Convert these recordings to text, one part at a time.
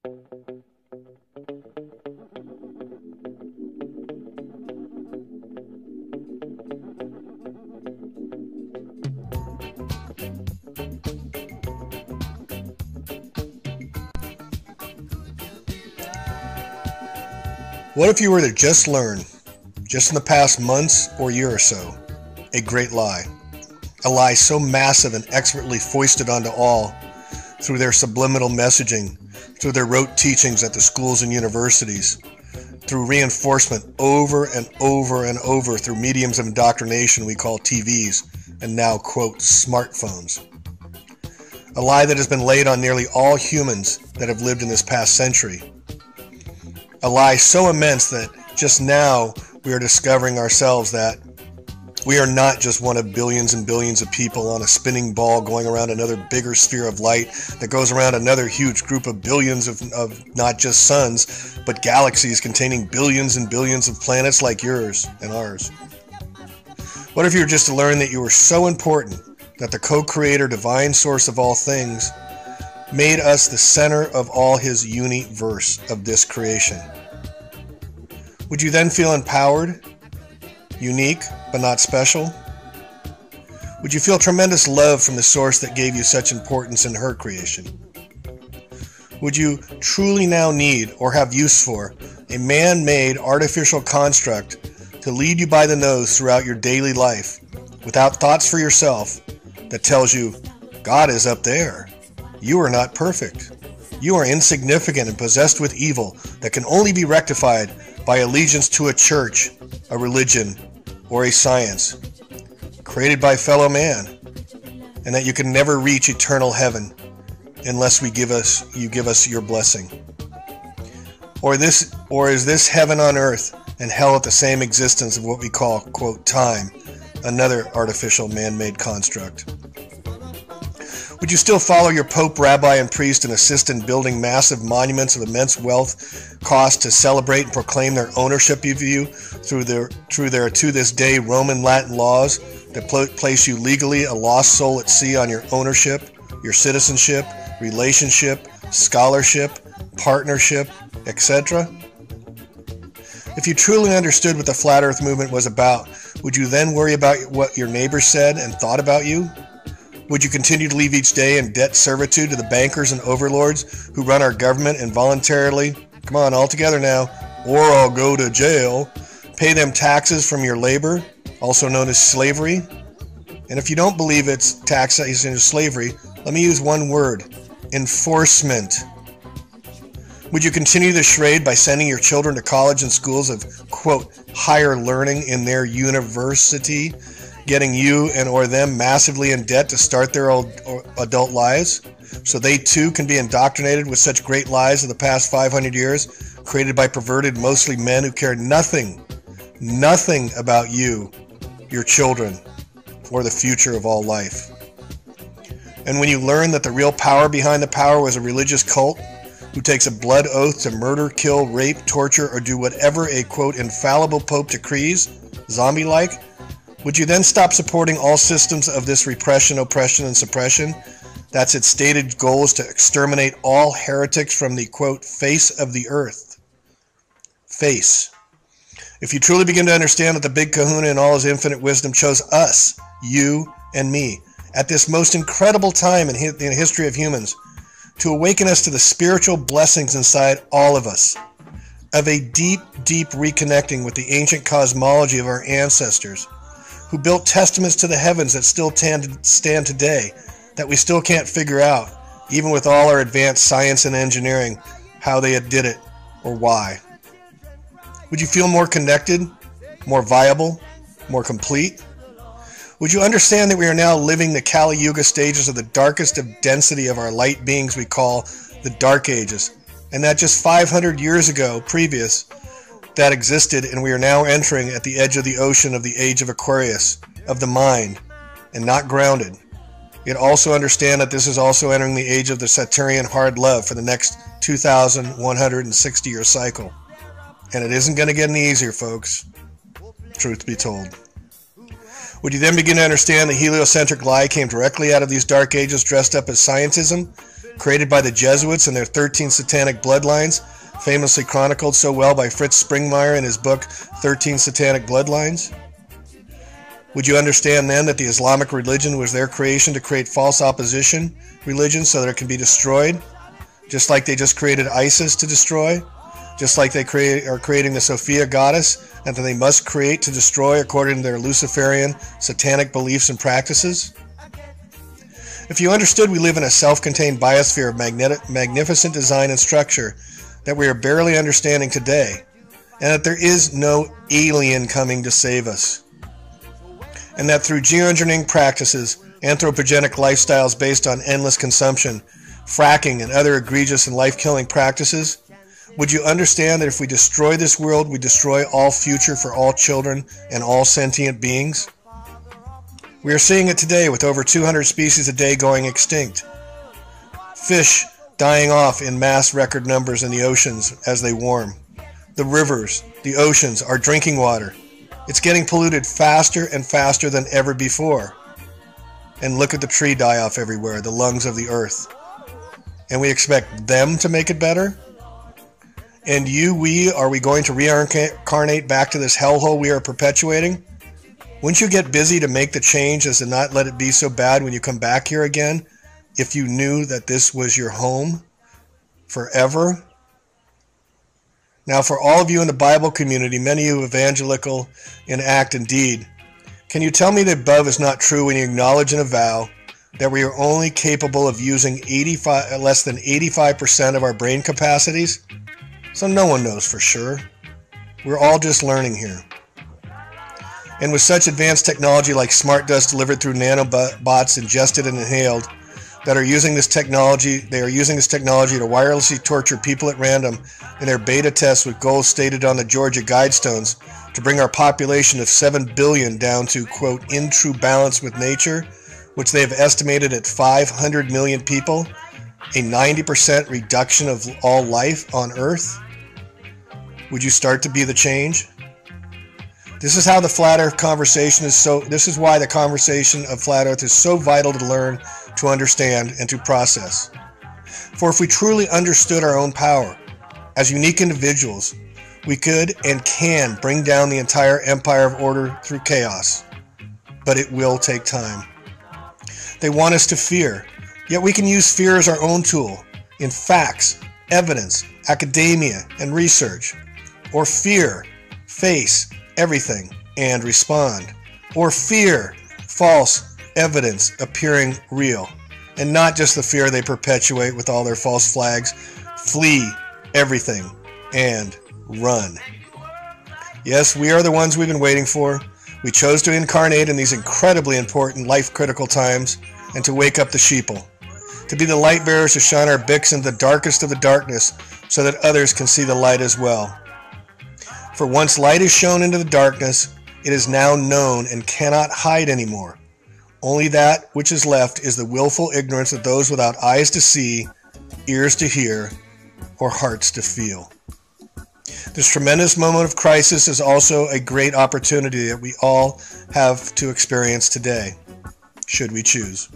What if you were to just learn, just in the past months or year or so, a great lie? A lie so massive and expertly foisted onto all through their subliminal messaging, through their rote teachings at the schools and universities, through reinforcement over and over and over through mediums of indoctrination we call TVs and now, quote, smartphones. A lie that has been laid on nearly all humans that have lived in this past century. A lie so immense that just now we are discovering ourselves that we are not just one of billions and billions of people on a spinning ball going around another bigger sphere of light that goes around another huge group of billions of not just suns, but galaxies containing billions and billions of planets like yours and ours. What if you were just to learn that you were so important that the co-creator, divine source of all things, made us the center of all his universe of this creation? Would you then feel empowered, unique, but not special? Would you feel tremendous love from the source that gave you such importance in her creation? Would you truly now need or have use for a man-made artificial construct to lead you by the nose throughout your daily life without thoughts for yourself that tells you, God is up there. You are not perfect. You are insignificant and possessed with evil that can only be rectified by allegiance to a church, a religion, or a science created by fellow man, and that you can never reach eternal heaven unless you give us your blessing. Or is this heaven on earth and hell at the same existence of what we call, quote, time, another artificial man-made construct? Would you still follow your pope, rabbi, and priest and assist in building massive monuments of immense wealth cost to celebrate and proclaim their ownership of you through their to this day Roman Latin laws that place you legally a lost soul at sea on your ownership, your citizenship, relationship, scholarship, partnership, etc.? If you truly understood what the Flat Earth movement was about, would you then worry about what your neighbors said and thought about you? Would you continue to live each day in debt servitude to the bankers and overlords who run our government and voluntarily, come on, all together now, or I'll go to jail, pay them taxes from your labor, also known as slavery? And if you don't believe it's taxation or slavery, let me use one word: enforcement. Would you continue the charade by sending your children to college and schools of, quote, higher learning in their university, getting you and or them massively in debt to start their old adult lives, so they too can be indoctrinated with such great lies of the past 500 years, created by perverted, mostly men who care nothing about you, your children, or the future of all life? And when you learn that the real power behind the power was a religious cult who takes a blood oath to murder, kill, rape, torture, or do whatever a, quote, infallible pope decrees, zombie-like, would you then stop supporting all systems of this repression, oppression, and suppression? That's its stated goal, is to exterminate all heretics from the, quote, face of the earth. Face. If you truly begin to understand that the big kahuna in all his infinite wisdom chose us, you and me, at this most incredible time in the history of humans, to awaken us to the spiritual blessings inside all of us, of a deep, deep reconnecting with the ancient cosmology of our ancestors, who built testaments to the heavens that still stand today, that we still can't figure out, even with all our advanced science and engineering, how they did it or why. Would you feel more connected, more viable, more complete? Would you understand that we are now living the Kali Yuga stages of the darkest of density of our light beings we call the Dark Ages, and that just 500 years ago, previous, that existed, and we are now entering at the edge of the ocean of the age of Aquarius, of the mind, and not grounded. Yet also understand that this is also entering the age of the Saturnian hard love for the next 2,160-year cycle. And it isn't going to get any easier, folks, truth be told. Would you then begin to understand the heliocentric lie came directly out of these dark ages dressed up as scientism, created by the Jesuits and their 13 satanic bloodlines, famously chronicled so well by Fritz Springmeier in his book 13 Satanic Bloodlines? Would you understand then that the Islamic religion was their creation to create false opposition religion so that it can be destroyed? Just like they just created ISIS to destroy? Just like they are creating the Sophia goddess and that they must create to destroy according to their Luciferian satanic beliefs and practices? If you understood we live in a self-contained biosphere of magnificent design and structure that we are barely understanding today, and that there is no alien coming to save us, and that through geoengineering practices, anthropogenic lifestyles based on endless consumption, fracking, and other egregious and life-killing practices, would you understand that if we destroy this world, we destroy all future for all children and all sentient beings? We are seeing it today with over 200 species a day going extinct. Fish dying off in mass record numbers in the oceans as they warm. The rivers, the oceans, our drinking water. It's getting polluted faster and faster than ever before. And look at the tree die-off everywhere, the lungs of the earth. And we expect them to make it better? And are we going to reincarnate back to this hellhole we are perpetuating? Wouldn't you get busy to make the change as to not let it be so bad when you come back here again, if you knew that this was your home forever? Now, for all of you in the Bible community, many of you evangelical in act and deed, can you tell me the above is not true when you acknowledge and avow that we are only capable of using less than 85% of our brain capacities? So no one knows for sure. We're all just learning here. And with such advanced technology like smart dust delivered through nanobots ingested and inhaled, they are using this technology to wirelessly torture people at random in their beta tests with goals stated on the Georgia Guidestones to bring our population of 7 billion down to, quote, in true balance with nature, which they have estimated at 500 million people, a 90% reduction of all life on Earth. Would you start to be the change? This is how the flat earth conversation this is why the conversation of flat earth is so vital to learn, to understand, and to process. For if we truly understood our own power, as unique individuals, we could and can bring down the entire empire of order through chaos. But it will take time. They want us to fear, yet we can use fear as our own tool in facts, evidence, academia, and research. Or fear, face, everything, and respond. Or fear, false evidence appearing real, and not just the fear they perpetuate with all their false flags. Flee everything and run. Yes, we are the ones we've been waiting for. We chose to incarnate in these incredibly important life-critical times and to wake up the sheeple, to be the light bearers to shine our bicks into the darkest of the darkness so that others can see the light as well. For once light is shown into the darkness, it is now known and cannot hide anymore. Only that which is left is the willful ignorance of those without eyes to see, ears to hear, or hearts to feel. This tremendous moment of crisis is also a great opportunity that we all have to experience today, should we choose.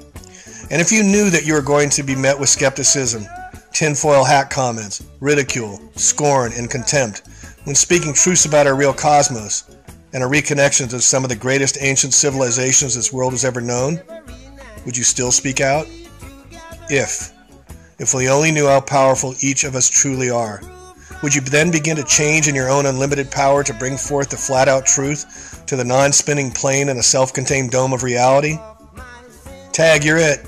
And if you knew that you were going to be met with skepticism, tinfoil hat comments, ridicule, scorn, and contempt when speaking truths about our real cosmos and a reconnection to some of the greatest ancient civilizations this world has ever known, would you still speak out? If we only knew how powerful each of us truly are, would you then begin to change in your own unlimited power to bring forth the flat-out truth to the non-spinning plane in a self-contained dome of reality? Tag, you're it.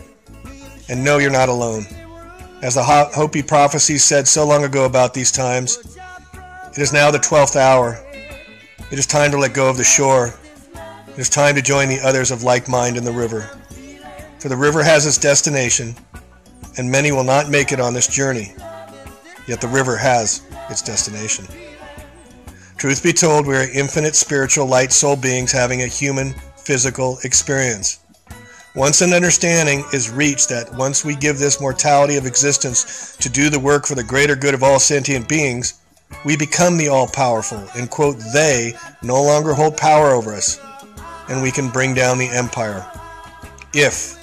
And no, you're not alone. As the Hopi prophecy said so long ago about these times, it is now the 12th hour. It is time to let go of the shore. It is time to join the others of like mind in the river. For the river has its destination, and many will not make it on this journey. Yet the river has its destination. Truth be told, we are infinite spiritual light soul beings having a human physical experience. Once an understanding is reached that once we give this mortality of existence to do the work for the greater good of all sentient beings, we become the all-powerful, and quote, they no longer hold power over us, and we can bring down the empire. If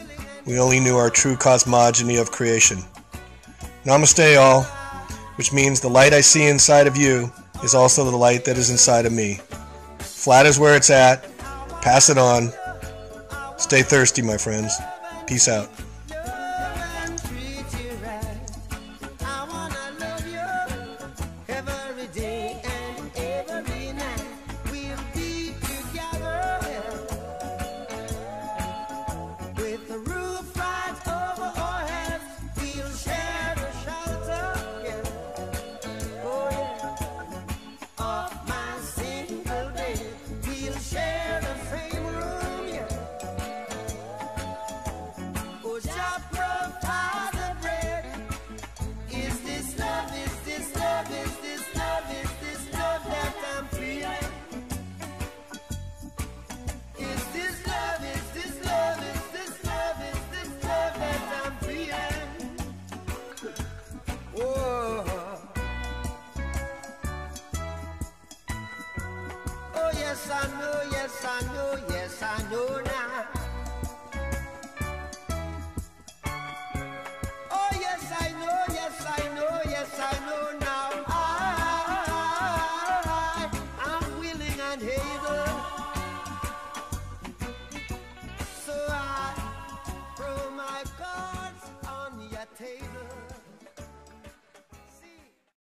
we only knew our true cosmogony of creation. Namaste, all, which means the light I see inside of you is also the light that is inside of me. Flat is where it's at. Pass it on. Stay thirsty, my friends. Peace out. Yes, I know, yes, I know, yes, I know now.